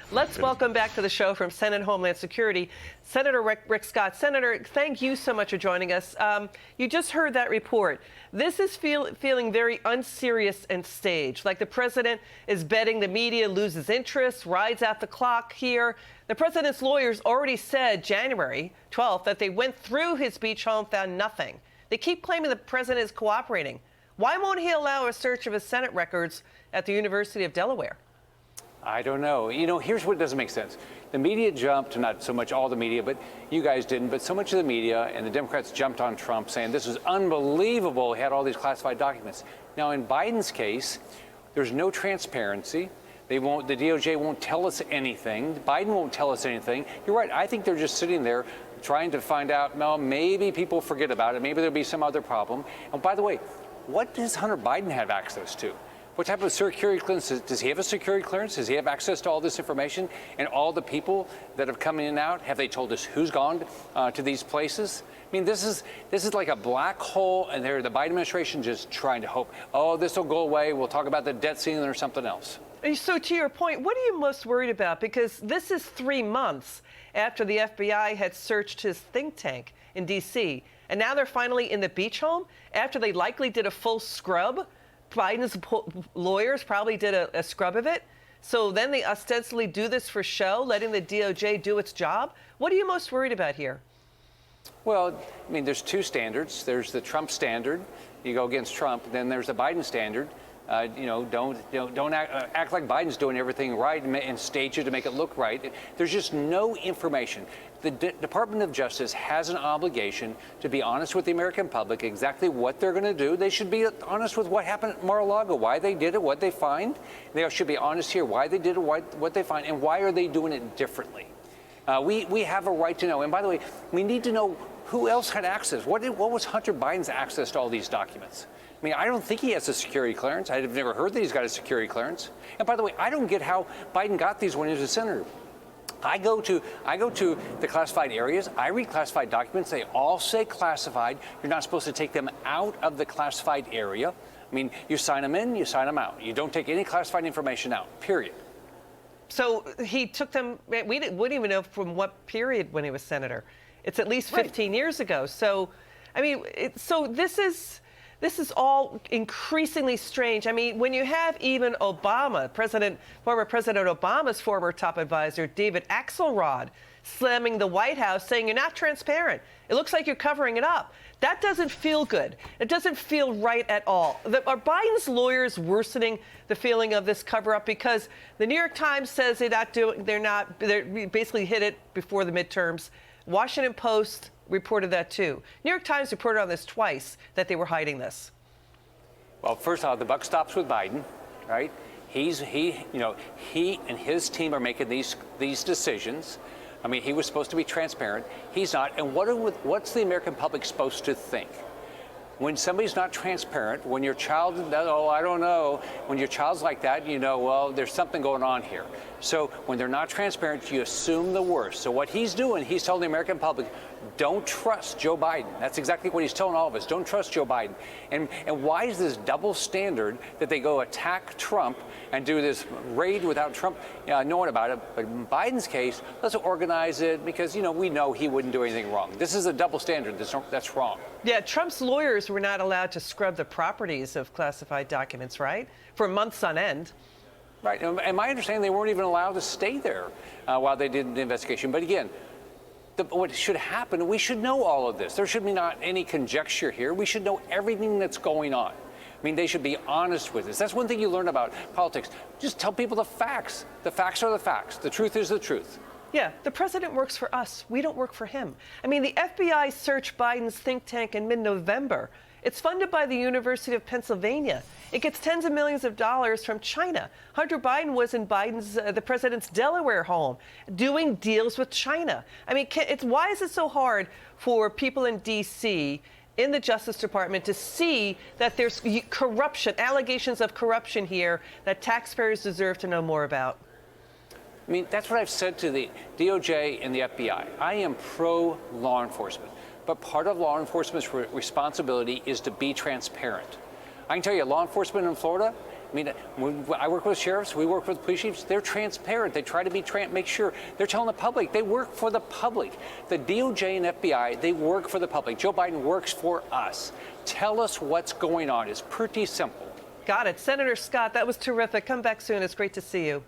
Let's welcome back to the show from Senate Homeland Security, Senator Rick Scott. Senator, thank you so much for joining us. You just heard that report. This is feeling very unserious and staged, like the president is betting the media loses interest, rides out the clock here. The president's lawyers already said January 12th that they went through his beach home, found nothing. They keep claiming the president is cooperating. Why won't he allow a search of his Senate records at the University of Delaware? I don't know. You know, here's what doesn't make sense. The media jumped, not so much all the media, but you guys didn't, but so much of the media and the Democrats jumped on Trump saying this was unbelievable. He had all these classified documents. Now, in Biden's case, there's no transparency. The DOJ won't tell us anything. Biden won't tell us anything. You're right. I think they're just sitting there trying to find out, well, maybe people forget about it. Maybe there'll be some other problem. And by the way, what does Hunter Biden have access to? What type of security clearance? Does he have a security clearance? Does he have access to all this information and all the people that have come in and out? Have they told us who's gone to these places? I mean, this is like a black hole, and the Biden administration just trying to hope, oh, this will go away. We'll talk about the debt ceiling or something else. So to your point, what are you most worried about? Because this is 3 months after the FBI had searched his think tank in D.C., and now they're finally in the beach home after they likely did a full scrub. Biden's lawyers probably did a scrub of it. So then they ostensibly do this for show, letting the DOJ do its job. What are you most worried about here? Well, I mean, there's two standards. There's the Trump standard. You go against Trump. Then there's the Biden standard. Don't act like Biden's doing everything right and stage it to make it look right. There's just no information. The Department of Justice has an obligation to be honest with the American public exactly what they're going to do. They should be honest with what happened at Mar-a-Lago, why they did it, what they find. They should be honest here, why they did it, what they find, and why are they doing it differently. We have a right to know. And by the way, we need to know who else had access. What was Hunter Biden's access to all these documents? I mean, I don't think he has a security clearance. I've never heard that he's got a security clearance. And by the way, I don't get how Biden got these when he was a senator. I go to the classified areas. I read classified documents. They all say classified. You're not supposed to take them out of the classified area. I mean, you sign them in, you sign them out. You don't take any classified information out, period. So he took them, we wouldn't even know from what period when he was senator. It's at least 15 years ago. So, I mean, so this is all increasingly strange. I mean, when you have even Obama, former President Obama's former top advisor, David Axelrod, slamming the White House, saying you're not transparent. It looks like you're covering it up. That doesn't feel good. It doesn't feel right at all. Are Biden's lawyers worsening the feeling of this cover-up? Because the New York Times says they basically hit it before the midterms. Washington Post reported that too. New York Times reported on this twice, that they were hiding this. Well, first of all, the buck stops with Biden, right? He and his team are making these decisions. I mean, he was supposed to be transparent. He's not. And what's the American public supposed to think? When somebody's not transparent, when your child, oh, I don't know, when your child's like that, you know, well, there's something going on here. So when they're not transparent, you assume the worst. So what he's doing, he's telling the American public, don't trust Joe Biden. That's exactly what he's telling all of us. Don't trust Joe Biden. And why is this double standard that they go attack Trump and do this raid without Trump knowing about it? But in Biden's case, let's organize it because, you know, we know he wouldn't do anything wrong. This is a double standard. That's wrong. Yeah, Trump's lawyers were not allowed to scrub the properties of classified documents, right? For months on end. Right. And my understanding, they weren't even allowed to stay there while they did the investigation. But again, what should happen, we should know all of this. There should be not any conjecture here. We should know everything that's going on. I mean, they should be honest with us. That's one thing you learn about politics. Just tell people the facts. The facts are the facts. The truth is the truth. Yeah, the president works for us. We don't work for him. I mean, the FBI searched Biden's think tank in mid-November. It's funded by the University of Pennsylvania. It gets tens of millions of dollars from China. Hunter Biden was in the president's Delaware home doing deals with China. I mean, why is it so hard for people in D.C., in the Justice Department, to see that there's corruption, allegations of corruption here that taxpayers deserve to know more about? I mean, that's what I've said to the DOJ and the FBI. I am pro-law enforcement. But part of law enforcement's responsibility is to be transparent. I can tell you, law enforcement in Florida, I mean, when I work with sheriffs, we work with police chiefs, they're transparent. They try to be make sure they're telling the public. They work for the public. The DOJ and FBI, they work for the public. Joe Biden works for us. Tell us what's going on. It's pretty simple. Got it. Senator Scott, that was terrific. Come back soon. It's great to see you.